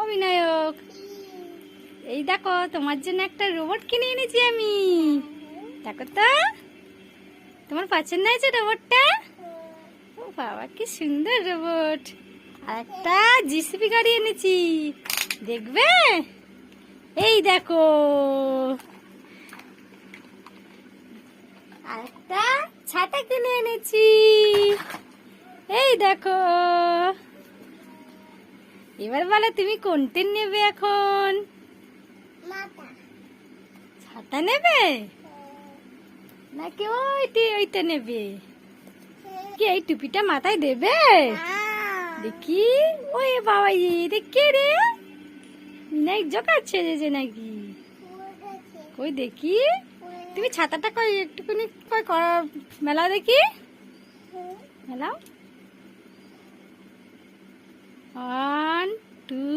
অবিনায়ক, এই দেখো তোমার জন্য একটা রোবট কিনে এনেছি আমি। দেখো তো, তোমার পছন্দ হয়েছে রোবটটা? ও বাবা, কি সুন্দর রোবট। আর একটা জিসিবি গাড়ি এনেছি, দেখবে? এই দেখো, আর একটা ছাতা কিনে এনেছি, এই দেখো। এবার বলো তুমি কোনটা নেবে এখন? ছাতা নেবে নাকি ওইটা নেবে? কি এই টুপিটা মাথায় দেবে? দেখি, ওই বাবা, এটা কে রে? মিনাই জোকার ছেড়েছে নাকি? কই দেখি, তুমি ছাতাটা কই একটুখানি কই করা মেলাও দেখি, মেলাও। 1 2